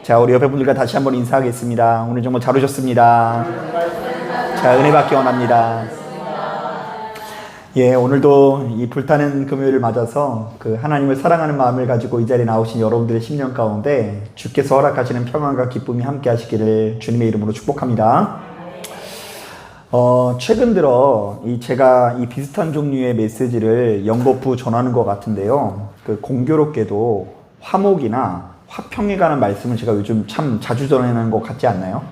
자, 우리 옆에 분들과 다시 한번 인사하겠습니다. 오늘 정말 잘 오셨습니다. 자, 은혜 받기 원합니다. 예, 오늘도 이 불타는 금요일을 맞아서 그 하나님을 사랑하는 마음을 가지고 이 자리에 나오신 여러분들의 심령 가운데 주께서 허락하시는 평안과 기쁨이 함께 하시기를 주님의 이름으로 축복합니다. 최근 들어 제가 이 비슷한 종류의 메시지를 연거푸 전하는 것 같은데요. 그 공교롭게도 화목이나 화평에 관한 말씀을 제가 요즘 참 자주 전하는 것 같지 않나요?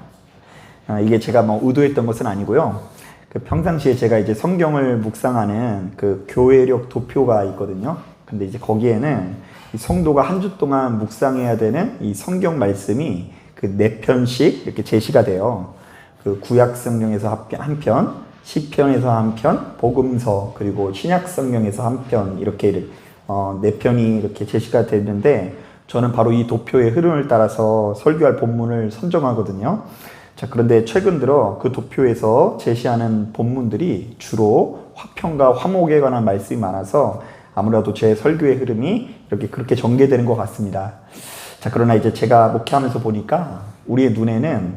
이게 제가 뭐 의도했던 것은 아니고요. 그 평상시에 제가 이제 성경을 묵상하는 그 교회력 도표가 있거든요. 근데 이제 거기에는 이 성도가 한 주 동안 묵상해야 되는 이 성경 말씀이 그 4편씩 이렇게 제시가 돼요. 그 구약 성경에서 한 편, 시편에서 한 편, 복음서, 그리고 신약 성경에서 한 편, 이렇게 4편이 이렇게 제시가 되는데, 저는 바로 이 도표의 흐름을 따라서 설교할 본문을 선정하거든요. 자, 그런데 최근 들어 그 도표에서 제시하는 본문들이 주로 화평과 화목에 관한 말씀이 많아서 아무래도 제 설교의 흐름이 이렇게 그렇게 전개되는 것 같습니다. 자, 그러나 이제 제가 목회하면서 보니까 우리의 눈에는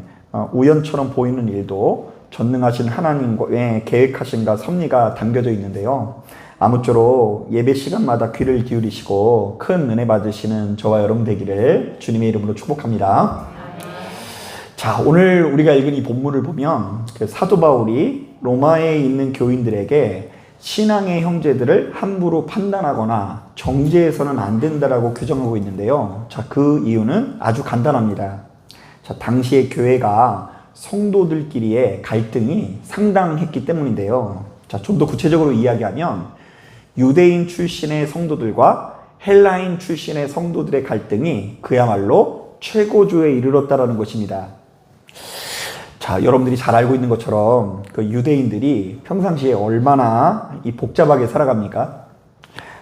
우연처럼 보이는 일도 전능하신 하나님의 계획하심과 섭리가 담겨져 있는데요. 아무쪼록 예배 시간마다 귀를 기울이시고 큰 은혜 받으시는 저와 여러분 되기를 주님의 이름으로 축복합니다. 자, 오늘 우리가 읽은 이 본문을 보면 그 사도 바울이 로마에 있는 교인들에게 신앙의 형제들을 함부로 판단하거나 정죄해서는 안 된다라고 규정하고 있는데요. 자, 그 이유는 아주 간단합니다. 자, 당시의 교회가 성도들끼리의 갈등이 상당했기 때문인데요. 자, 좀 더 구체적으로 이야기하면 유대인 출신의 성도들과 헬라인 출신의 성도들의 갈등이 그야말로 최고조에 이르렀다라는 것입니다. 자, 여러분들이 잘 알고 있는 것처럼 그 유대인들이 평상시에 얼마나 복잡하게 살아갑니까?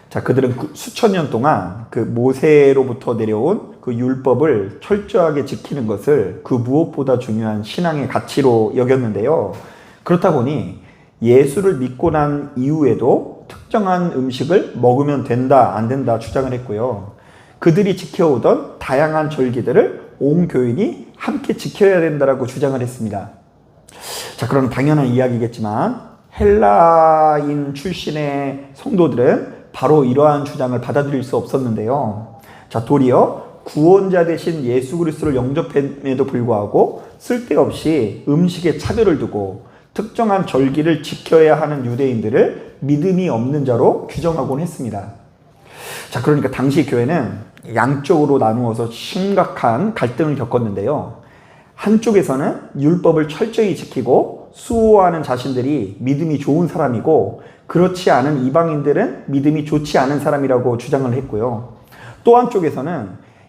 자, 그들은 수천 년 동안 그 모세로부터 내려온 그 율법을 철저하게 지키는 것을 그 무엇보다 중요한 신앙의 가치로 여겼는데요. 그렇다 보니 예수를 믿고 난 이후에도 특정한 음식을 먹으면 된다, 안 된다 주장을 했고요. 그들이 지켜오던 다양한 절기들을 온 교인이 함께 지켜야 된다라고 주장을 했습니다. 자, 그럼 당연한 이야기겠지만 헬라인 출신의 성도들은 바로 이러한 주장을 받아들일 수 없었는데요. 자, 도리어 구원자 되신 예수 그리스도를 영접함에도 불구하고 쓸데없이 음식에 차별을 두고 특정한 절기를 지켜야 하는 유대인들을 믿음이 없는 자로 규정하곤 했습니다. 자, 그러니까 당시 교회는 양쪽으로 나누어서 심각한 갈등을 겪었는데요. 한쪽에서는 율법을 철저히 지키고 수호하는 자신들이 믿음이 좋은 사람이고, 그렇지 않은 이방인들은 믿음이 좋지 않은 사람이라고 주장을 했고요. 또 한쪽에서는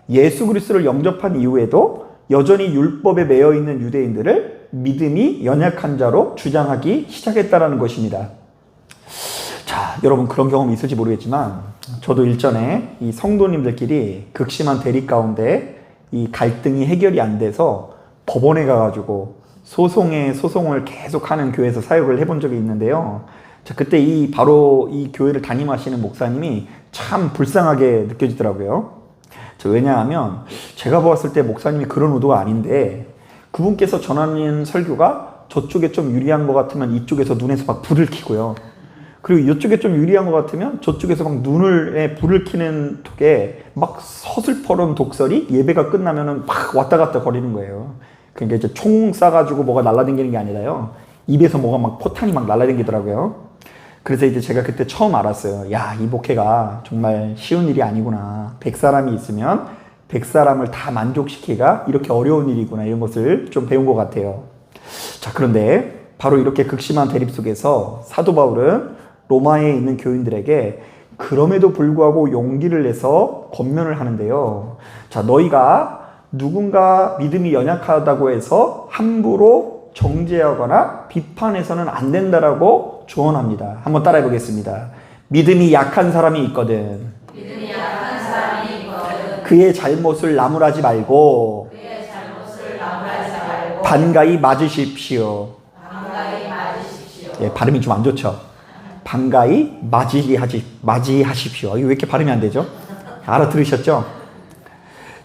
예수 그리스도를 영접한 이후에도 여전히 율법에 매여 있는 유대인들을 믿음이 연약한 자로 주장하기 시작했다는 것입니다. 자, 여러분 그런 경험이 있을지 모르겠지만 저도 일전에 이 성도님들끼리 극심한 대립 가운데 이 갈등이 해결이 안 돼서 법원에 가가지고 소송을 계속하는 교회에서 사역을 해본 적이 있는데요. 자, 그때 바로 이 교회를 담임하시는 목사님이 참 불쌍하게 느껴지더라고요. 자, 왜냐하면 제가 보았을 때 목사님이 그런 의도가 아닌데 그분께서 전하는 설교가 저쪽에 좀 유리한 것 같으면 이쪽에서 눈에서 막 불을 켜고요. 그리고 이쪽에 좀 유리한 것 같으면 저쪽에서 막 눈에 불을 켜는 톡에 막 서슬퍼런 독설이 예배가 끝나면은 막 왔다 갔다 거리는 거예요. 그러니까 이제 총 쏴가지고 뭐가 날라다니는 게 아니라요. 입에서 뭐가 막 포탄이 막 날라다니더라고요. 그래서 이제 제가 그때 처음 알았어요. 야, 이 목회가 정말 쉬운 일이 아니구나. 100사람이 있으면 100사람을 다 만족시키기가 이렇게 어려운 일이구나. 이런 것을 좀 배운 것 같아요. 자, 그런데 바로 이렇게 극심한 대립 속에서 사도 바울은 로마에 있는 교인들에게 그럼에도 불구하고 용기를 내서 권면을 하는데요. 자, 너희가 누군가 믿음이 연약하다고 해서 함부로 정죄하거나 비판해서는 안 된다라고 조언합니다. 한번 따라해 보겠습니다. 믿음이 약한 사람이 있거든. 그의 잘못을 나무라지 말고 반가이 맞으십시오. 예, 발음이 좀 안 좋죠. 반가이 맞이하십시오. 이거 왜 이렇게 발음이 안 되죠? 알아들으셨죠?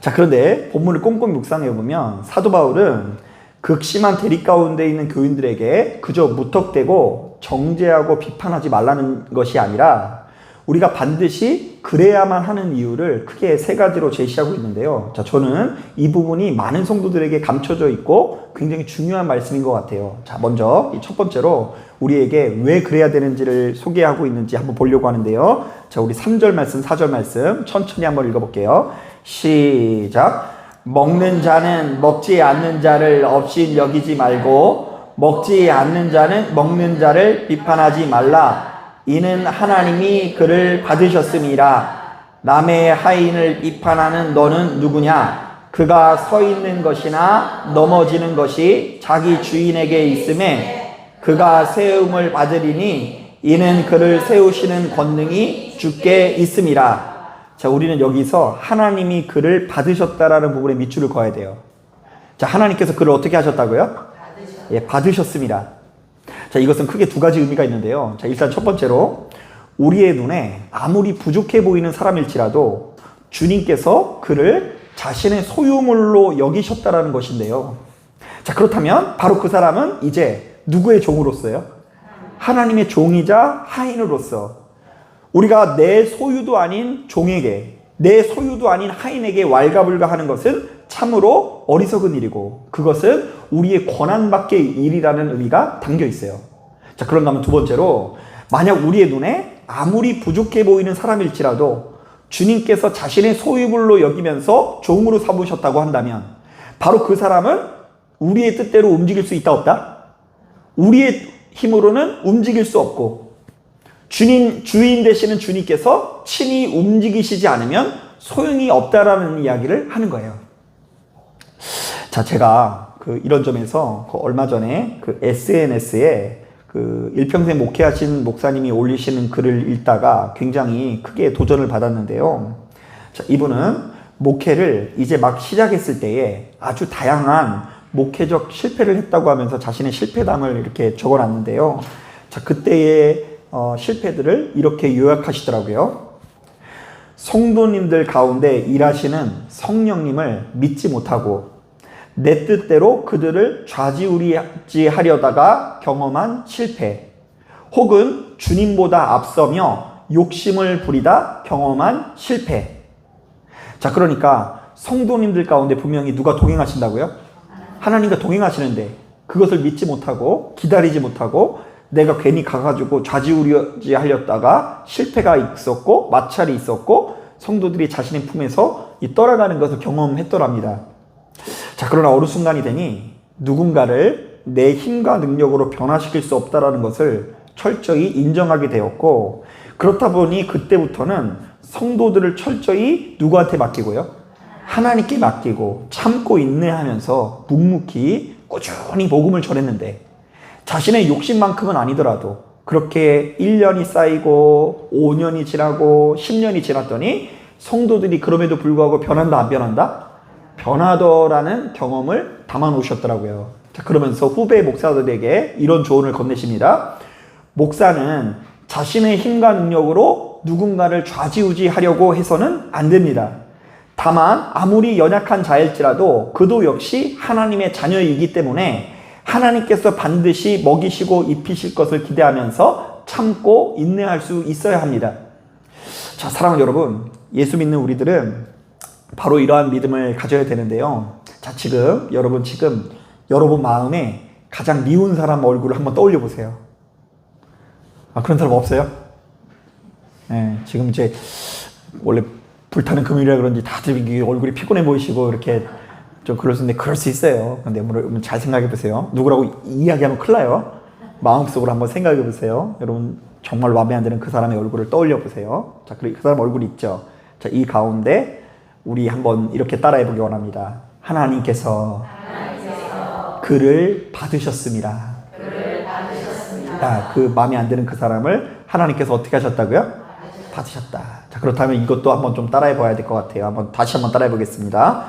자, 그런데 본문을 꼼꼼히 묵상해 보면 사도 바울은 극심한 대립 가운데 있는 교인들에게 그저 무턱대고 정죄하고 비판하지 말라는 것이 아니라 우리가 반드시 그래야만 하는 이유를 크게 세 가지로 제시하고 있는데요. 자, 저는 이 부분이 많은 성도들에게 감춰져 있고 굉장히 중요한 말씀인 것 같아요. 자, 먼저 이 첫 번째로 우리에게 왜 그래야 되는지를 소개하고 있는지 한번 보려고 하는데요. 자, 우리 3절 말씀, 4절 말씀 천천히 한번 읽어볼게요. 시작. 먹는 자는 먹지 않는 자를 없인 여기지 말고 먹지 않는 자는 먹는 자를 비판하지 말라. 이는 하나님이 그를 받으셨음이라. 남의 하인을 비판하는 너는 누구냐? 그가 서 있는 것이나 넘어지는 것이 자기 주인에게 있음에 그가 세움을 받으리니 이는 그를 세우시는 권능이 주께 있음이라. 자, 우리는 여기서 하나님이 그를 받으셨다라는 부분에 밑줄을 그어야 돼요. 자, 하나님께서 그를 어떻게 하셨다고요? 예, 받으셨습니다. 자, 이것은 크게 두 가지 의미가 있는데요. 자, 일단 첫 번째로 우리의 눈에 아무리 부족해 보이는 사람일지라도 주님께서 그를 자신의 소유물로 여기셨다라는 것인데요. 자, 그렇다면 바로 그 사람은 이제 누구의 종으로서요? 하나님의 종이자 하인으로서 우리가 내 소유도 아닌 종에게, 내 소유도 아닌 하인에게 왈가불가하는 것은 참으로 어리석은 일이고 그것은 우리의 권한 밖의 일이라는 의미가 담겨 있어요. 자, 그런가 하면 두 번째로 만약 우리의 눈에 아무리 부족해 보이는 사람일지라도 주님께서 자신의 소유물로 여기면서 종으로 삼으셨다고 한다면 바로 그 사람은 우리의 뜻대로 움직일 수 있다 없다? 우리의 힘으로는 움직일 수 없고 주인 되시는 주님께서 친히 움직이시지 않으면 소용이 없다라는 이야기를 하는 거예요. 자, 제가 이런 점에서 얼마 전에 SNS에 일평생 목회하신 목사님이 올리시는 글을 읽다가 굉장히 크게 도전을 받았는데요. 자, 이분은 목회를 이제 막 시작했을 때에 아주 다양한 목회적 실패를 했다고 하면서 자신의 실패담을 이렇게 적어놨는데요. 자, 그때의 실패들을 이렇게 요약하시더라고요. 성도님들 가운데 일하시는 성령님을 믿지 못하고 내 뜻대로 그들을 좌지우지하려다가 경험한 실패, 혹은 주님보다 앞서며 욕심을 부리다 경험한 실패. 자, 그러니까 성도님들 가운데 분명히 누가 동행하신다고요? 하나님과 동행하시는데 그것을 믿지 못하고 기다리지 못하고 내가 괜히 가가지고 좌지우지하려다가 실패가 있었고 마찰이 있었고 성도들이 자신의 품에서 떠나가는 것을 경험했더랍니다. 자, 그러나 어느 순간이 되니 누군가를 내 힘과 능력으로 변화시킬 수 없다는 것을 철저히 인정하게 되었고, 그렇다 보니 그때부터는 성도들을 철저히 누구한테 맡기고요? 하나님께 맡기고 참고 인내하면서 묵묵히 꾸준히 복음을 전했는데 자신의 욕심만큼은 아니더라도 그렇게 1년이 쌓이고 5년이 지나고 10년이 지났더니 성도들이 그럼에도 불구하고 변한다 안 변한다? 변하더라는 경험을 담아 놓으셨더라고요. 자, 그러면서 후배 목사들에게 이런 조언을 건네십니다. 목사는 자신의 힘과 능력으로 누군가를 좌지우지하려고 해서는 안 됩니다. 다만 아무리 연약한 자일지라도 그도 역시 하나님의 자녀이기 때문에 하나님께서 반드시 먹이시고 입히실 것을 기대하면서 참고 인내할 수 있어야 합니다. 자, 사랑하는 여러분, 예수 믿는 우리들은 바로 이러한 믿음을 가져야 되는데요. 자, 여러분 마음에 가장 미운 사람 얼굴을 한번 떠올려 보세요. 아, 그런 사람 없어요? 네, 지금 이제 원래 불타는 금요일이라 그런지 다들 얼굴이 피곤해 보이시고 이렇게 좀 그럴 수 있는데 그럴 수 있어요. 근데 여러분 잘 생각해 보세요. 누구라고 이야기하면 큰일 나요. 마음속으로 한번 생각해 보세요. 여러분 정말 마음에 안 드는 그 사람의 얼굴을 떠올려 보세요. 자, 그 사람 얼굴이 있죠. 자, 이 가운데 우리 한번 이렇게 따라해 보기 원합니다. 하나님께서 그를 받으셨습니다. 자, 그 마음에 안 드는 그 사람을 하나님께서 어떻게 하셨다고요? 받으셨다. 자, 그렇다면 이것도 한번 좀 따라해 봐야 될 것 같아요. 다시 한번 따라해 보겠습니다.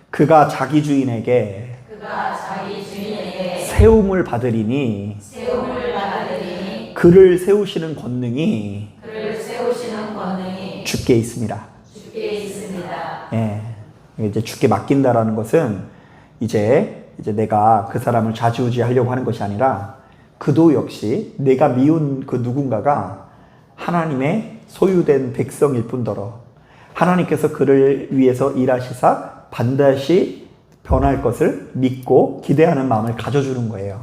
그가 자기 주인에게 세움을 받으리니 그를 세우시는 권능이 주께 있습니다. 예. 이제 주께 맡긴다라는 것은 이제 내가 그 사람을 좌지우지하려고 하는 것이 아니라 그도 역시 내가 미운 그 누군가가 하나님의 소유된 백성일 뿐더러 하나님께서 그를 위해서 일하시사 반드시 변할 것을 믿고 기대하는 마음을 가져주는 거예요.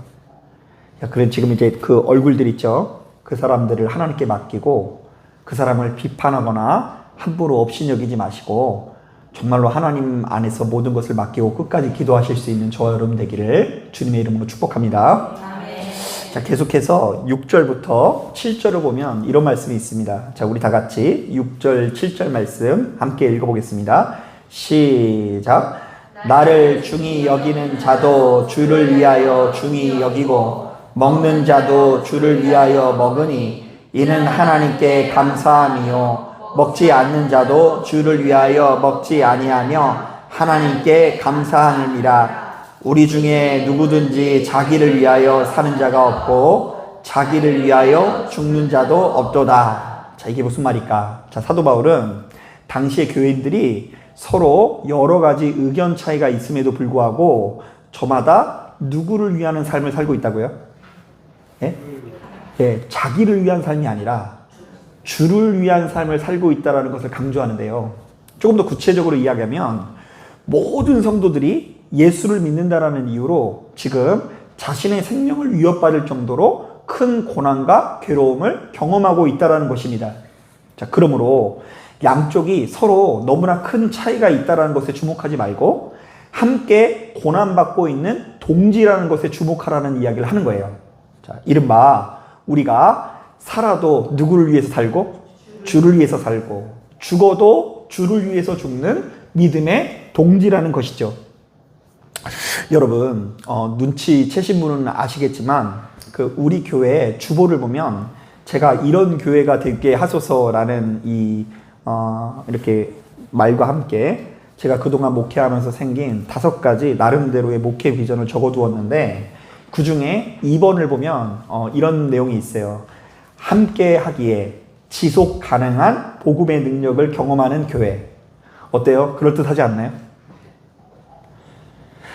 그래 지금 이제 그 얼굴들 있죠. 그 사람들을 하나님께 맡기고 그 사람을 비판하거나 함부로 없이 여기지 마시고 정말로 하나님 안에서 모든 것을 맡기고 끝까지 기도하실 수 있는 저와 여러분 되기를 주님의 이름으로 축복합니다. 자, 계속해서 6절부터 7절을 보면 이런 말씀이 있습니다. 자, 우리 다 같이 6절, 7절 말씀 함께 읽어보겠습니다. 시작. 나를 중히 여기는 자도 주를 위하여 중히 여기고 먹는 자도 주를 위하여 먹으니 이는 하나님께 감사함이요 먹지 않는 자도 주를 위하여 먹지 아니하며 하나님께 감사함이니라. 우리 중에 누구든지 자기를 위하여 사는 자가 없고 자기를 위하여 죽는 자도 없도다. 자, 이게 무슨 말일까? 자, 사도 바울은 당시의 교인들이 서로 여러 가지 의견 차이가 있음에도 불구하고 저마다 누구를 위하는 삶을 살고 있다고요? 예? 예, 자기를 위한 삶이 아니라 주를 위한 삶을 살고 있다는 것을 강조하는데요. 조금 더 구체적으로 이야기하면 모든 성도들이 예수를 믿는다라는 이유로 지금 자신의 생명을 위협받을 정도로 큰 고난과 괴로움을 경험하고 있다는 것입니다. 자, 그러므로 양쪽이 서로 너무나 큰 차이가 있다는 것에 주목하지 말고 함께 고난받고 있는 동지라는 것에 주목하라는 이야기를 하는 거예요. 자, 이른바 우리가 살아도 누구를 위해서 살고 주를 위해서 살고 죽어도 주를 위해서 죽는 믿음의 동지라는 것이죠. 여러분 눈치채신 분은 아시겠지만 그 우리 교회 주보를 보면 제가 이런 교회가 되게 하소서라는 이렇게 말과 함께 제가 그동안 목회하면서 생긴 5가지 나름대로의 목회 비전을 적어두었는데 그 중에 2번을 보면 이런 내용이 있어요. 함께 하기에 지속 가능한 복음의 능력을 경험하는 교회. 어때요? 그럴듯하지 않나요?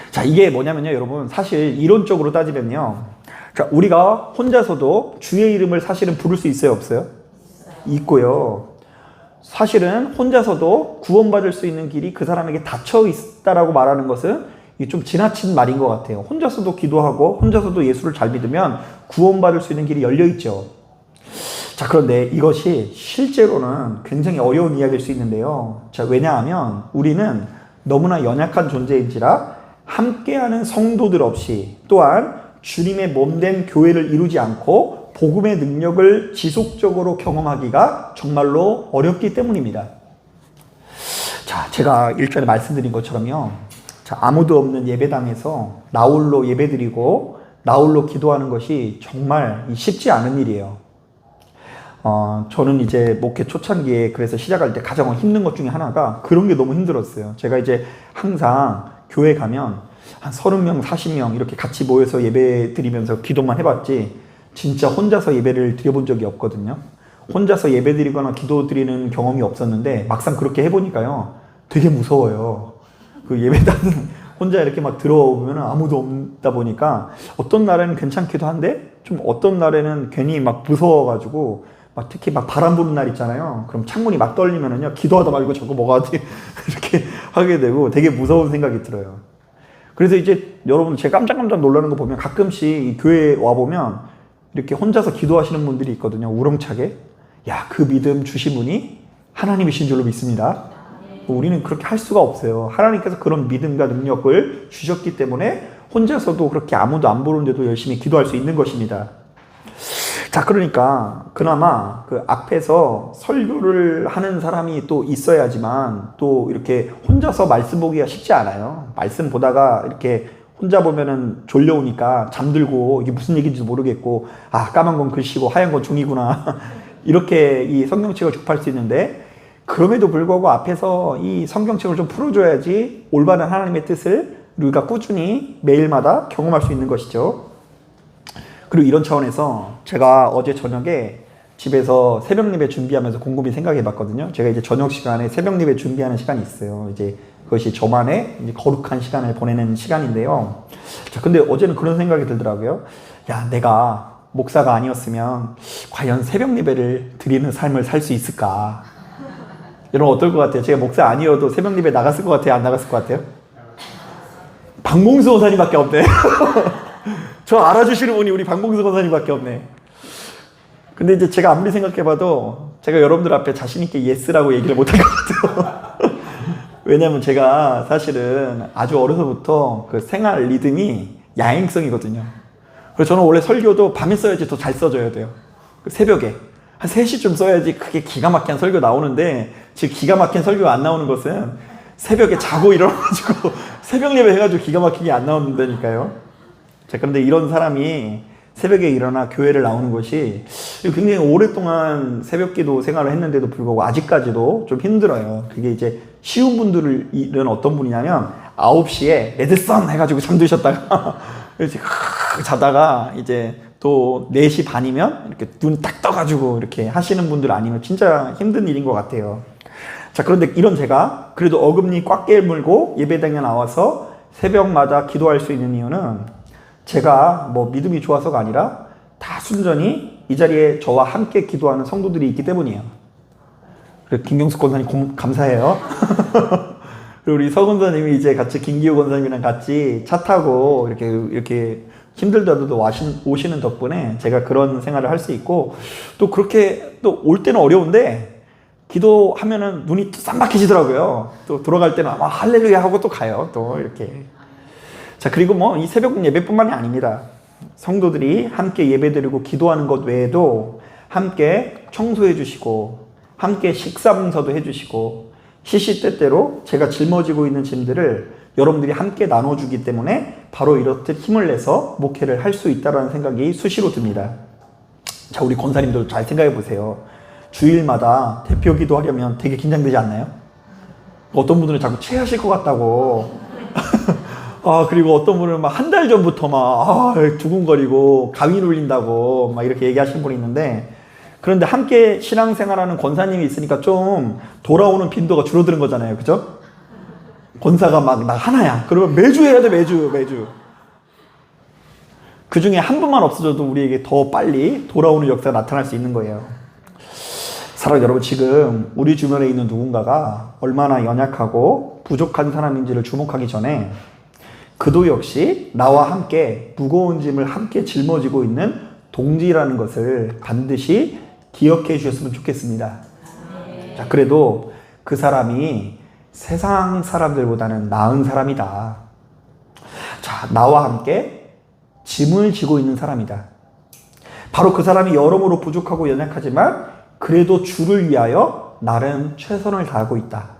자, 이게 뭐냐면요, 여러분. 사실 이론적으로 따지면요. 자, 우리가 혼자서도 주의 이름을 사실은 부를 수 있어요, 없어요? 있고요. 사실은 혼자서도 구원받을 수 있는 길이 그 사람에게 닫혀 있다라고 말하는 것은 이게 좀 지나친 말인 것 같아요. 혼자서도 기도하고 혼자서도 예수를 잘 믿으면 구원받을 수 있는 길이 열려 있죠. 자, 그런데 이것이 실제로는 굉장히 어려운 이야기일 수 있는데요. 자, 왜냐하면 우리는 너무나 연약한 존재인지라 함께하는 성도들 없이 또한 주님의 몸된 교회를 이루지 않고 복음의 능력을 지속적으로 경험하기가 정말로 어렵기 때문입니다. 자, 제가 일전에 말씀드린 것처럼요. 자, 아무도 없는 예배당에서 나홀로 예배드리고 나홀로 기도하는 것이 정말 쉽지 않은 일이에요. 저는 이제 목회 초창기에 그래서 시작할 때 가장 힘든 것 중에 하나가 그런 게 너무 힘들었어요. 제가 이제 항상 교회 가면 한 30명, 40명 이렇게 같이 모여서 예배 드리면서 기도만 해봤지 진짜 혼자서 예배를 드려본 적이 없거든요. 혼자서 예배 드리거나 기도 드리는 경험이 없었는데 막상 그렇게 해보니까요. 되게 무서워요. 그 예배당은 혼자 이렇게 막 들어오면 아무도 없다 보니까 어떤 날에는 괜찮기도 한데 좀 어떤 날에는 괜히 막 무서워가지고 막 특히 막 바람 부는 날 있잖아요. 그럼 창문이 막 떨리면은요, 기도하다 말고 자꾸 뭐가 이렇게 하게 되고 되게 무서운 생각이 들어요. 그래서 이제 여러분 제가 깜짝깜짝 놀라는 거 보면 가끔씩 이 교회에 와보면 이렇게 혼자서 기도하시는 분들이 있거든요. 우렁차게. 야, 그 믿음 주신 분이 하나님이신 줄로 믿습니다. 우리는 그렇게 할 수가 없어요. 하나님께서 그런 믿음과 능력을 주셨기 때문에 혼자서도 그렇게 아무도 안 보는데도 열심히 기도할 수 있는 것입니다. 자, 그러니까 그나마 그 앞에서 설교를 하는 사람이 또 있어야지만 또 이렇게 혼자서 말씀 보기가 쉽지 않아요. 말씀 보다가 이렇게 혼자 보면은 졸려오니까 잠들고 이게 무슨 얘기인지도 모르겠고, 아, 까만 건 글씨고 하얀 건 종이구나 이렇게 이 성경책을 접할 수 있는데, 그럼에도 불구하고 앞에서 이 성경책을 좀 풀어줘야지 올바른 하나님의 뜻을 우리가 꾸준히 매일마다 경험할 수 있는 것이죠. 그리고 이런 차원에서 제가 어제 저녁에 집에서 새벽 예배 준비하면서 곰곰이 생각해 봤거든요. 제가 이제 저녁 시간에 새벽 예배 준비하는 시간이 있어요. 이제 그것이 저만의 이제 거룩한 시간을 보내는 시간인데요. 자, 근데 어제는 그런 생각이 들더라고요. 야, 내가 목사가 아니었으면 과연 새벽 예배를 드리는 삶을 살 수 있을까? 여러분 어떨 것 같아요? 제가 목사 아니어도 새벽 예배 나갔을 것 같아요? 안 나갔을 것 같아요? 박몽수 권사님밖에 없네. 저 알아주시는 분이 우리 박몽수 권사님밖에 없네. 근데 이제 제가 아무리 생각해봐도 제가 여러분들 앞에 자신있게 예스라고 얘기를 못할 것 같아요. 왜냐면 제가 사실은 아주 어려서부터 그 생활 리듬이 야행성이거든요. 그래서 저는 원래 설교도 밤에 써야지 더 잘 써져야 돼요. 새벽에 한 3시쯤 써야지 그게 기가 막힌 설교 나오는데, 지금 기가 막힌 설교가 안 나오는 것은 새벽에 자고 일어나가지고 새벽 예배 해가지고 기가 막히게 안 나오는다니까요. 자, 그런데 이런 사람이 새벽에 일어나 교회를 나오는 것이 굉장히 오랫동안 새벽 기도 생활을 했는데도 불구하고 아직까지도 좀 힘들어요. 그게 이제 쉬운 분들은 어떤 분이냐면 9시에 레드선 해가지고 잠드셨다가 이렇게 자다가 이제 또 4시 반이면 이렇게 눈 딱 떠가지고 이렇게 하시는 분들 아니면 진짜 힘든 일인 것 같아요. 자, 그런데 이런 제가 그래도 어금니 꽉 깨물고 예배당에 나와서 새벽마다 기도할 수 있는 이유는 제가 뭐 믿음이 좋아서가 아니라 다 순전히 이 자리에 저와 함께 기도하는 성도들이 있기 때문이에요. 그래서 김경숙 권사님 감사해요. 그리고 우리 서 권사님이 이제 같이 김기호 권사님이랑 같이 차 타고 이렇게 힘들다도 오시는 덕분에 제가 그런 생활을 할 수 있고, 또 그렇게 또 올 때는 어려운데 기도하면은 눈이 또 쌈박해지더라고요. 또 돌아갈 때는 할렐루야 하고 또 가요. 또 이렇게. 자, 그리고 뭐 이 새벽 예배뿐만이 아닙니다. 성도들이 함께 예배드리고 기도하는 것 외에도 함께 청소해 주시고 함께 식사 봉사도 해 주시고 시시때때로 제가 짊어지고 있는 짐들을 여러분들이 함께 나눠주기 때문에 바로 이렇듯 힘을 내서 목회를 할 수 있다는 생각이 수시로 듭니다. 자, 우리 권사님들 잘 생각해 보세요. 주일마다 대표 기도하려면 되게 긴장되지 않나요? 어떤 분들은 자꾸 체하실 것 같다고. 그리고 어떤 분은 막 한 달 전부터 막 두근거리고 가위 눌린다고 막 이렇게 얘기하시는 분이 있는데, 그런데 함께 신앙생활하는 권사님이 있으니까 좀 돌아오는 빈도가 줄어드는 거잖아요. 그죠? 권사가 막 나 하나야. 그러면 매주 해야 돼. 매주. 그 중에 한 분만 없어져도 우리에게 더 빨리 돌아오는 역사가 나타날 수 있는 거예요. 사랑하는 여러분, 지금 우리 주변에 있는 누군가가 얼마나 연약하고 부족한 사람인지를 주목하기 전에 그도 역시 나와 함께 무거운 짐을 함께 짊어지고 있는 동지라는 것을 반드시 기억해 주셨으면 좋겠습니다. 자, 그래도 그 사람이 세상 사람들보다는 나은 사람이다. 자, 나와 함께 짐을 지고 있는 사람이다. 바로 그 사람이 여러모로 부족하고 연약하지만 그래도 주를 위하여 나름 최선을 다하고 있다.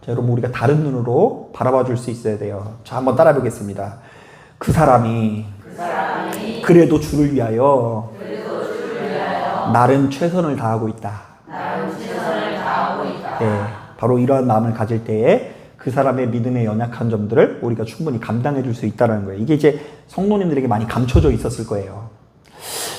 자, 여러분, 우리가 다른 눈으로 바라봐 줄 수 있어야 돼요. 자, 한번 따라 보겠습니다. 그 사람이 그래도 주를 위하여 나름 최선을 다하고 있다. 네, 바로 이러한 마음을 가질 때에 그 사람의 믿음의 연약한 점들을 우리가 충분히 감당해 줄 수 있다는 거예요. 이게 이제 성도님들에게 많이 감춰져 있었을 거예요.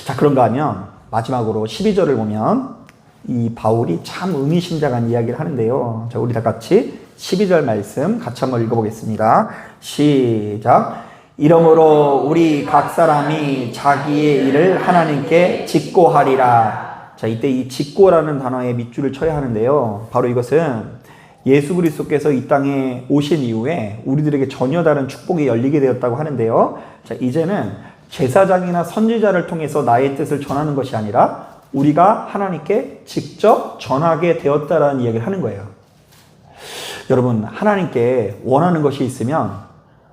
자, 그런가 하면 마지막으로 12절을 보면 이 바울이 참 의미심장한 이야기를 하는데요. 자, 우리 다 같이 12절 말씀 같이 한번 읽어보겠습니다. 시작. 이러므로 우리 각 사람이 자기의 일을 하나님께 직고하리라. 자, 이때 이 직고라는 단어에 밑줄을 쳐야 하는데요. 바로 이것은 예수 그리스도께서 이 땅에 오신 이후에 우리들에게 전혀 다른 축복이 열리게 되었다고 하는데요. 자, 이제는 제사장이나 선지자를 통해서 나의 뜻을 전하는 것이 아니라 우리가 하나님께 직접 전하게 되었다라는 이야기를 하는 거예요. 여러분, 하나님께 원하는 것이 있으면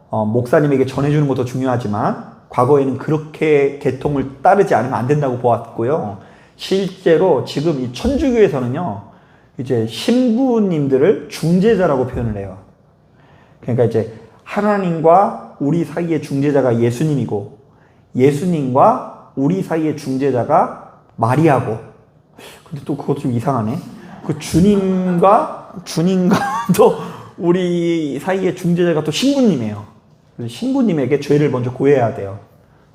목사님에게 전해주는 것도 중요하지만 과거에는 그렇게 계통을 따르지 않으면 안 된다고 보았고요. 실제로 지금 이 천주교에서는요, 이제 신부님들을 중재자라고 표현을 해요. 그러니까 이제 하나님과 우리 사이의 중재자가 예수님이고 예수님과 우리 사이의 중재자가 마리아고, 근데 또 그것도 좀 이상하네. 그 주님과 또 우리 사이의 중재자가 또 신부님이에요. 그래서 신부님에게 죄를 먼저 고해야 돼요.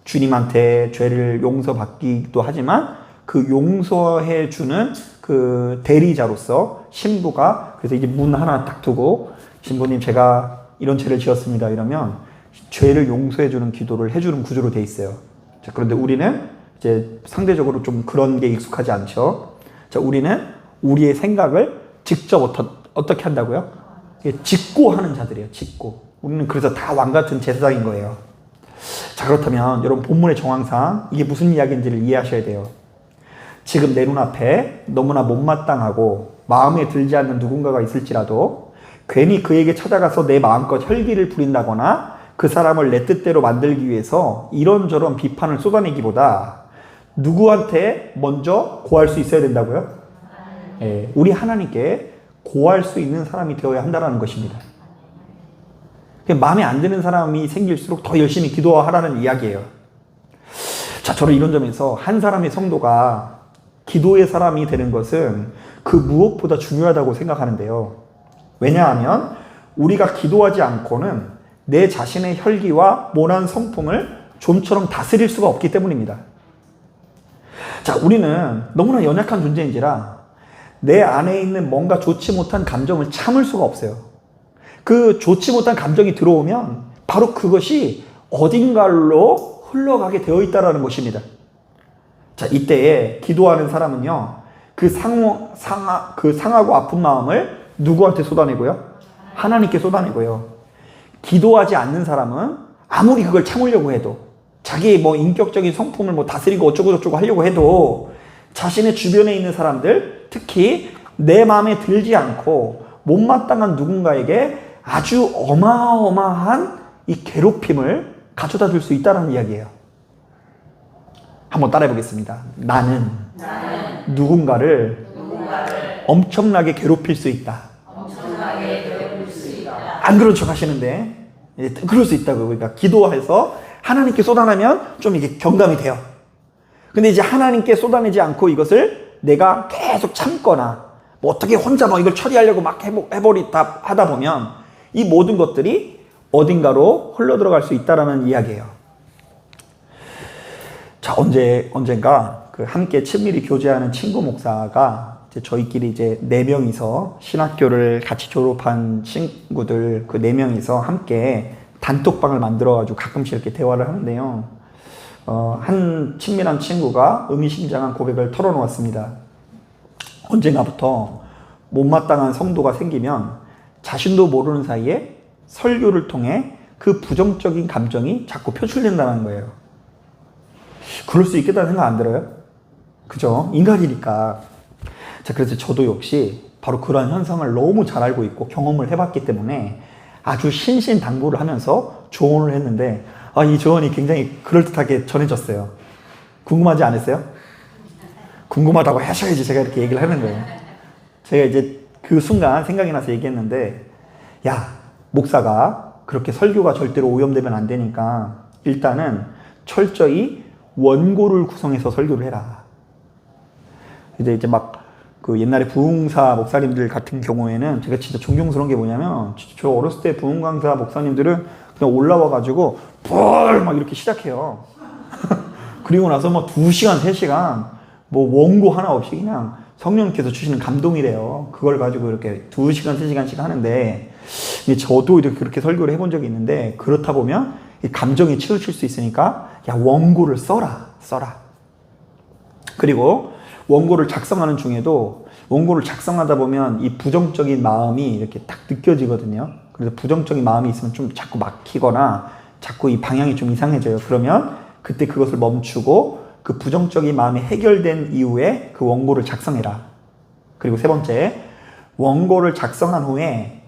주님한테 죄를 용서받기도 하지만 그 용서해 주는 그 대리자로서 신부가, 그래서 이제 문 하나 딱 두고 신부님 제가 이런 죄를 지었습니다. 이러면 죄를 용서해주는 기도를 해주는 구조로 돼 있어요. 자, 그런데 우리는 이제 상대적으로 좀 그런 게 익숙하지 않죠. 자, 우리는 우리의 생각을 직접 어떻게 한다고요? 짓고 하는 자들이에요. 짓고. 우리는 그래서 다 왕 같은 제사장인 거예요. 자, 그렇다면 여러분 본문의 정황상 이게 무슨 이야기인지를 이해하셔야 돼요. 지금 내 눈앞에 너무나 못마땅하고 마음에 들지 않는 누군가가 있을지라도 괜히 그에게 찾아가서 내 마음껏 혈기를 부린다거나 그 사람을 내 뜻대로 만들기 위해서 이런저런 비판을 쏟아내기보다 누구한테 먼저 고할 수 있어야 된다고요? 우리 하나님께 고할 수 있는 사람이 되어야 한다는 것입니다. 마음에 안 드는 사람이 생길수록 더 열심히 기도하라는 이야기예요. 자, 저는 이런 점에서 한 사람의 성도가 기도의 사람이 되는 것은 그 무엇보다 중요하다고 생각하는데요. 왜냐하면 우리가 기도하지 않고는 내 자신의 혈기와 모난 성품을 좀처럼 다스릴 수가 없기 때문입니다. 자, 우리는 너무나 연약한 존재인지라 내 안에 있는 뭔가 좋지 못한 감정을 참을 수가 없어요. 그 좋지 못한 감정이 들어오면 바로 그것이 어딘가로 흘러가게 되어 있다는 것입니다. 자, 이때에 기도하는 사람은요, 그 상하고 아픈 마음을 누구한테 쏟아내고요? 하나님께 쏟아내고요. 기도하지 않는 사람은 아무리 그걸 참으려고 해도, 자기의 인격적인 성품을 다스리고 어쩌고저쩌고 하려고 해도 자신의 주변에 있는 사람들, 특히 내 마음에 들지 않고 못마땅한 누군가에게 아주 어마어마한 이 괴롭힘을 가져다 줄 수 있다는 이야기예요. 한번 따라해 보겠습니다. 나는 누군가를 엄청나게 괴롭힐 수 있다. 안 그런 척 하시는데 그럴 수 있다고. 그러니까 기도해서 하나님께 쏟아내면 좀 이게 경감이 돼요. 근데 이제 하나님께 쏟아내지 않고 이것을 내가 계속 참거나 어떻게 혼자 이걸 처리하려고 막 해버리다 하다 보면 이 모든 것들이 어딘가로 흘러들어갈 수 있다라는 이야기예요. 자, 언젠가 함께 친밀히 교제하는 친구 목사가 저희끼리 이제 4명이서 신학교를 같이 졸업한 친구들 그 4명이서 함께 단톡방을 만들어가지고 가끔씩 이렇게 대화를 하는데요. 한 친밀한 친구가 의미심장한 고백을 털어놓았습니다. 언젠가부터 못마땅한 성도가 생기면 자신도 모르는 사이에 설교를 통해 그 부정적인 감정이 자꾸 표출된다는 거예요. 그럴 수 있겠다는 생각 안 들어요? 그죠? 인간이니까. 자, 그래서 저도 역시 바로 그러한 현상을 너무 잘 알고 있고 경험을 해봤기 때문에 아주 신신당부를 하면서 조언을 했는데 이 조언이 굉장히 그럴듯하게 전해졌어요. 궁금하지 않았어요? 궁금하다고 하셔야지 제가 이렇게 얘기를 하는 거예요. 제가 이제 그 순간 생각이 나서 얘기했는데, 야, 목사가 그렇게 설교가 절대로 오염되면 안 되니까 일단은 철저히 원고를 구성해서 설교를 해라. 이제 그 옛날에 부흥사 목사님들 같은 경우에는 제가 진짜 존경스러운 게 뭐냐면, 저 어렸을 때 부흥강사 목사님들은 그냥 올라와가지고 막 이렇게 시작해요. 그리고 나서 2시간, 3시간 원고 하나 없이 그냥 성령님께서 주시는 감동이래요. 그걸 가지고 이렇게 2시간, 3시간씩 하는데, 저도 이렇게 그렇게 설교를 해본 적이 있는데, 그렇다 보면 이 감정이 치우칠 수 있으니까, 야, 원고를 써라. 그리고 원고를 작성하는 중에도 원고를 작성하다 보면 이 부정적인 마음이 이렇게 딱 느껴지거든요. 그래서 부정적인 마음이 있으면 좀 자꾸 막히거나 자꾸 이 방향이 좀 이상해져요. 그러면 그때 그것을 멈추고 그 부정적인 마음이 해결된 이후에 그 원고를 작성해라. 그리고 3번째, 원고를 작성한 후에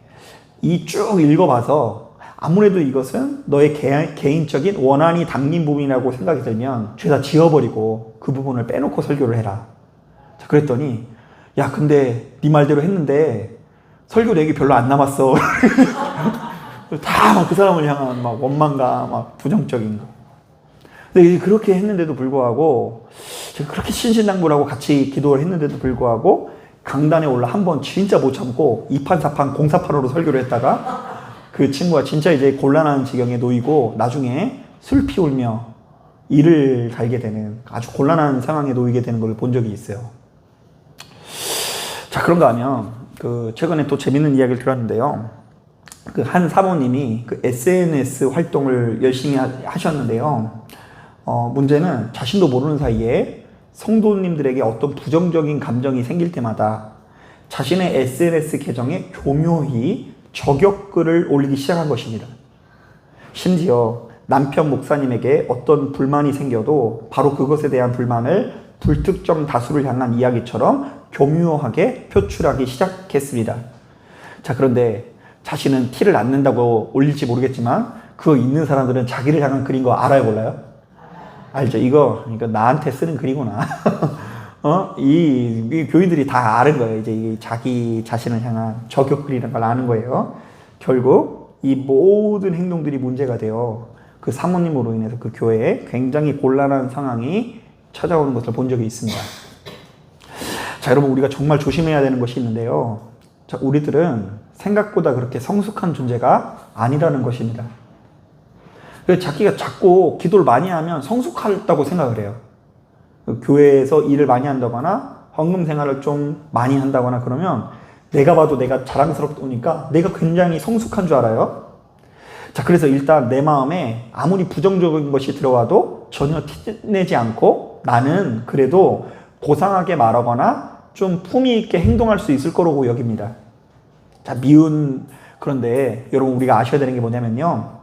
이 쭉 읽어봐서 아무래도 이것은 너의 개인적인 원한이 담긴 부분이라고 생각이 들면 죄다 지워버리고 그 부분을 빼놓고 설교를 해라. 자, 그랬더니, 야, 근데 네 말대로 했는데 설교 내기 별로 안 남았어. 다 그 사람을 향한 원망과 부정적인 거. 근데 그렇게 했는데도 불구하고, 제가 그렇게 신신당부라고 같이 기도를 했는데도 불구하고 강단에 올라 한 번 진짜 못 참고 2판 4판 048호로 설교를 했다가 그 친구가 진짜 이제 곤란한 지경에 놓이고 나중에 슬피 울며 이를 갈게 되는 아주 곤란한 상황에 놓이게 되는 걸 본 적이 있어요. 자, 그런가 하면 최근에 또 재밌는 이야기를 들었는데요. 그 한 사모님이 그 SNS 활동을 열심히 하셨는데요. 문제는 자신도 모르는 사이에 성도님들에게 어떤 부정적인 감정이 생길 때마다 자신의 SNS 계정에 교묘히 저격글을 올리기 시작한 것입니다. 심지어 남편 목사님에게 어떤 불만이 생겨도 바로 그것에 대한 불만을 불특정 다수를 향한 이야기처럼 교묘하게 표출하기 시작했습니다. 자, 그런데 자신은 티를 안 낸다고 올릴지 모르겠지만 그거 있는 사람들은 자기를 향한 글인 거 알아요, 몰라요? 알죠? 이거 나한테 쓰는 글이구나. 이 교인들이 다 아는 거예요. 이제 이 자기 자신을 향한 저격글이라는 걸 아는 거예요. 결국 이 모든 행동들이 문제가 되어 그 사모님으로 인해서 그 교회에 굉장히 곤란한 상황이 찾아오는 것을 본 적이 있습니다. 자, 여러분, 우리가 정말 조심해야 되는 것이 있는데요. 자, 우리들은 생각보다 그렇게 성숙한 존재가 아니라는 것입니다. 그래서 자기가 자꾸 기도를 많이 하면 성숙하다고 생각을 해요. 교회에서 일을 많이 한다거나 헌금 생활을 좀 많이 한다거나 그러면 내가 봐도 내가 자랑스럽다니까 내가 굉장히 성숙한 줄 알아요. 자, 그래서 일단 내 마음에 아무리 부정적인 것이 들어와도 전혀 티내지 않고 나는 그래도 고상하게 말하거나 좀 품위 있게 행동할 수 있을 거라고 여깁니다. 자, 그런데 여러분, 우리가 아셔야 되는 게 뭐냐면요.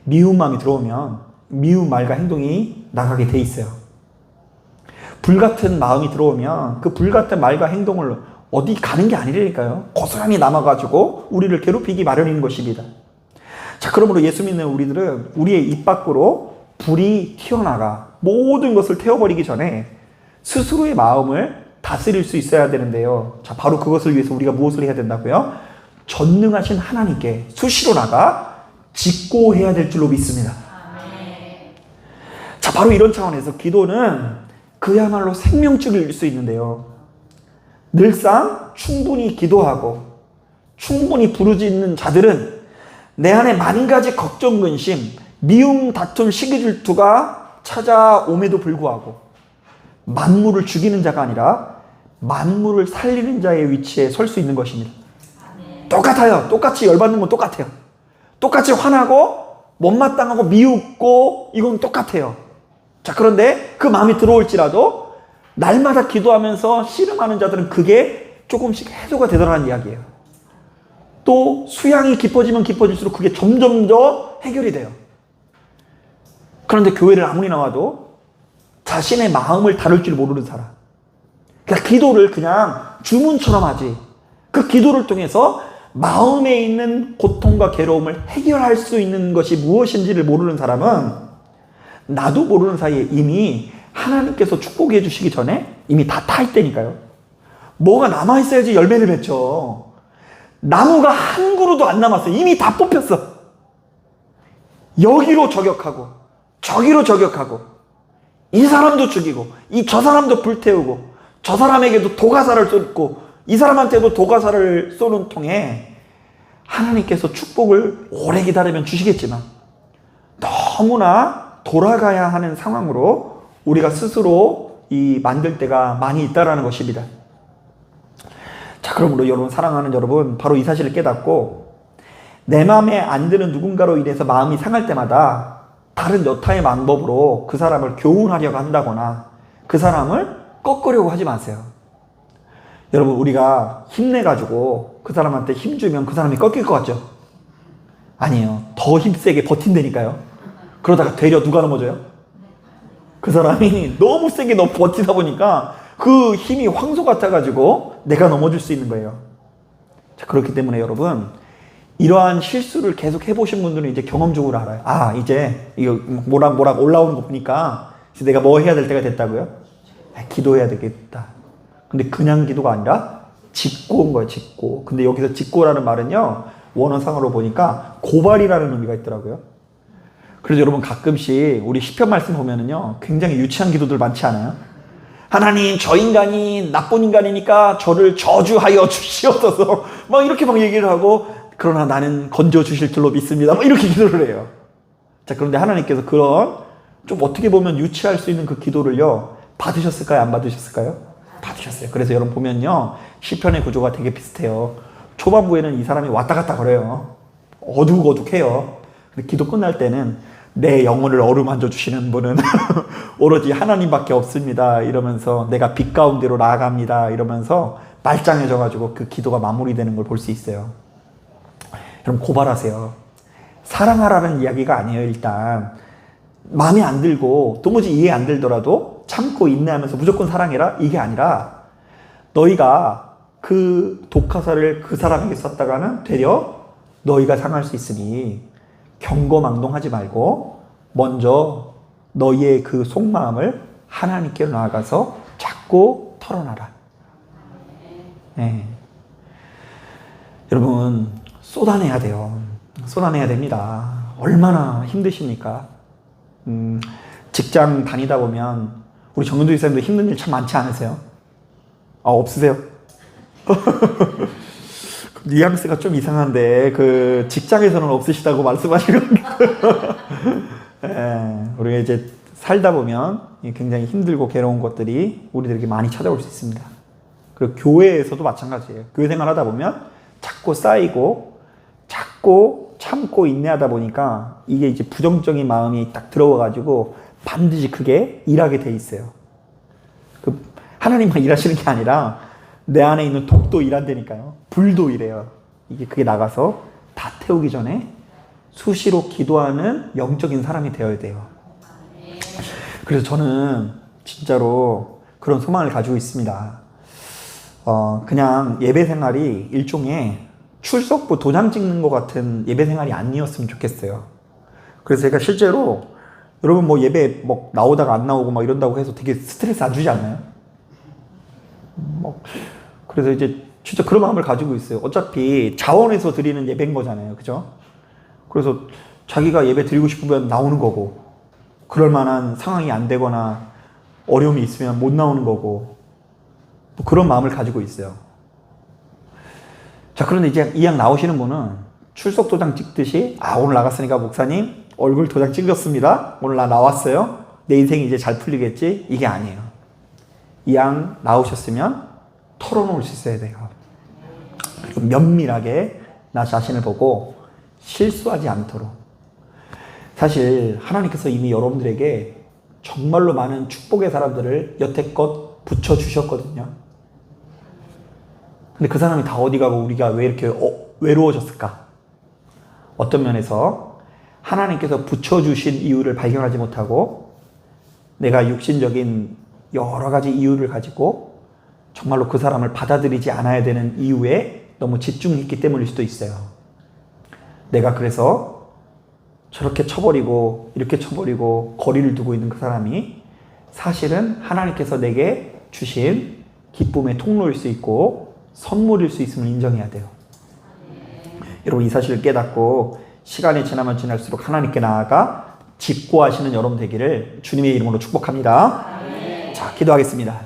미운 마음이 들어오면 미운 말과 행동이 나가게 돼 있어요. 불같은 마음이 들어오면 그 불같은 말과 행동을 어디 가는 게 아니라니까요. 고스란히 남아가지고 우리를 괴롭히기 마련인 것입니다. 자, 그러므로 예수 믿는 우리들은 우리의 입 밖으로 불이 튀어나가 모든 것을 태워버리기 전에 스스로의 마음을 다스릴 수 있어야 되는데요. 자, 바로 그것을 위해서 우리가 무엇을 해야 된다고요? 전능하신 하나님께 수시로 나가 직고해야 될 줄로 믿습니다. 자, 바로 이런 차원에서 기도는 그야말로 생명줄일 수 있는데요. 늘상 충분히 기도하고 충분히 부르짖는 자들은 내 안에 만 가지 걱정, 근심, 미움, 다툼, 시기, 질투가 찾아옴에도 불구하고 만물을 죽이는 자가 아니라 만물을 살리는 자의 위치에 설 수 있는 것입니다. 똑같아요. 똑같이 열받는 건 똑같아요. 똑같이 화나고 못마땅하고 미웃고 이건 똑같아요. 자, 그런데 그 마음이 들어올지라도 날마다 기도하면서 씨름하는 자들은 그게 조금씩 해소가 되더라는 이야기예요. 또 수양이 깊어지면 깊어질수록 그게 점점 더 해결이 돼요. 그런데 교회를 아무리 나와도 자신의 마음을 다룰 줄 모르는 사람, 그러니까 기도를 그냥 주문처럼 하지, 그 기도를 통해서 마음에 있는 고통과 괴로움을 해결할 수 있는 것이 무엇인지를 모르는 사람은 나도 모르는 사이에 이미 하나님께서 축복해 주시기 전에 이미 다 타 있다니까요. 뭐가 남아있어야지 열매를 맺죠. 나무가 한 그루도 안 남았어요. 이미 다 뽑혔어. 여기로 저격하고 저기로 저격하고 이 사람도 죽이고 저 사람도 불태우고 저 사람에게도 도가사를 쏟고 이 사람한테도 도가사를 쏘는 통에 하나님께서 축복을 오래 기다리면 주시겠지만 너무나 돌아가야 하는 상황으로 우리가 스스로 만들 때가 많이 있다라는 것입니다. 자, 그러므로 여러분, 사랑하는 여러분, 바로 이 사실을 깨닫고 내 마음에 안 드는 누군가로 인해서 마음이 상할 때마다 다른 여타의 방법으로 그 사람을 교훈하려고 한다거나 그 사람을 꺾으려고 하지 마세요. 여러분, 우리가 힘내가지고 그 사람한테 힘주면 그 사람이 꺾일 것 같죠? 아니에요. 더 힘세게 버틴다니까요. 그러다가 되려 누가 넘어져요? 그 사람이 너무 세게 버티다 보니까 그 힘이 황소 같아가지고 내가 넘어질 수 있는 거예요. 자, 그렇기 때문에 여러분, 이러한 실수를 계속 해보신 분들은 이제 경험적으로 알아요. 아, 이제 이거 모락 올라오는 거 보니까 이제 내가 뭐 해야 될 때가 됐다고요? 기도해야 되겠다. 근데 그냥 기도가 아니라 직고인 거예요, 직고. 근데 여기서 직고라는 말은요, 원어상으로 보니까 고발이라는 의미가 있더라고요. 그래서 여러분, 가끔씩 우리 시편 말씀 보면은요, 굉장히 유치한 기도들 많지 않아요? 하나님, 저 인간이 나쁜 인간이니까 저를 저주하여 주시옵소서. 막 이렇게 막 얘기를 하고, 그러나 나는 건져 주실 줄로 믿습니다. 막 이렇게 기도를 해요. 자, 그런데 하나님께서 그런 좀 어떻게 보면 유치할 수 있는 그 기도를요, 받으셨을까요? 안 받으셨을까요? 받으셨어요. 그래서 여러분 보면요, 시편의 구조가 되게 비슷해요. 초반부에는 이 사람이 왔다 갔다 거려요. 어둑어둑해요. 근데 기도 끝날 때는 내 영혼을 어루만져 주시는 분은 오로지 하나님밖에 없습니다. 이러면서 내가 빛 가운데로 나아갑니다. 이러면서 말짱해져가지고 그 기도가 마무리되는 걸 볼 수 있어요. 여러분 고발하세요. 사랑하라는 이야기가 아니에요. 일단 마음에 안 들고 도무지 이해 안 들더라도 참고 인내하면서 무조건 사랑해라 이게 아니라 너희가 그 독화살을 그 사람에게 썼다가는 되려 너희가 상할 수 있으니 경거망동하지 말고 먼저 너희의 그 속마음을 하나님께 나아가서 잡고 털어놔라. 네. 여러분 쏟아내야 돼요. 쏟아내야 됩니다. 얼마나 힘드십니까? 직장 다니다 보면 우리 정윤도 이사님도 힘든 일 참 많지 않으세요? 아 없으세요? 뉘앙스가 좀 이상한데 그 직장에서는 없으시다고 말씀하시는 우리가 이제 살다 보면 굉장히 힘들고 괴로운 것들이 우리들에게 많이 찾아올 수 있습니다. 그리고 교회에서도 마찬가지예요. 교회 생활하다 보면 자꾸 쌓이고 자꾸 참고 인내하다 보니까 이게 이제 부정적인 마음이 딱 들어와가지고 반드시 그게 일하게 돼 있어요. 그 하나님만 일하시는 게 아니라 내 안에 있는 독도 일한다니까요. 불도 일해요. 그게 나가서 다 태우기 전에 수시로 기도하는 영적인 사람이 되어야 돼요. 그래서 저는 진짜로 그런 소망을 가지고 있습니다. 그냥 예배 생활이 일종의 출석부 도장 찍는 것 같은 예배 생활이 아니었으면 좋겠어요. 그래서 제가 실제로 여러분 뭐 예배 뭐 나오다가 안 나오고 막 이런다고 해서 되게 스트레스 안 주지 않나요? 그래서 이제 진짜 그런 마음을 가지고 있어요. 어차피 자원에서 드리는 예배인 거잖아요. 그죠? 그래서 자기가 예배 드리고 싶으면 나오는 거고, 그럴 만한 상황이 안 되거나 어려움이 있으면 못 나오는 거고, 뭐 그런 마음을 가지고 있어요. 자, 그런데 이제 이 양 나오시는 분은 출석 도장 찍듯이, 오늘 나갔으니까 목사님 얼굴 도장 찍었습니다. 오늘 나 나왔어요. 내 인생이 이제 잘 풀리겠지? 이게 아니에요. 이 양 나오셨으면 털어놓을 수 있어야 돼요. 그리고 면밀하게 나 자신을 보고 실수하지 않도록. 사실 하나님께서 이미 여러분들에게 정말로 많은 축복의 사람들을 여태껏 붙여주셨거든요. 근데 그 사람이 다 어디 가고 우리가 왜 이렇게 외로워졌을까? 어떤 면에서 하나님께서 붙여주신 이유를 발견하지 못하고 내가 육신적인 여러 가지 이유를 가지고 정말로 그 사람을 받아들이지 않아야 되는 이유에 너무 집중했기 때문일 수도 있어요. 내가 그래서 저렇게 쳐버리고 이렇게 쳐버리고 거리를 두고 있는 그 사람이 사실은 하나님께서 내게 주신 기쁨의 통로일 수 있고 선물일 수 있음을 인정해야 돼요. 여러분 이 사실을 깨닫고 시간이 지나면 지날수록 하나님께 나아가 집고하시는 여러분 되기를 주님의 이름으로 축복합니다. 자, 기도하겠습니다.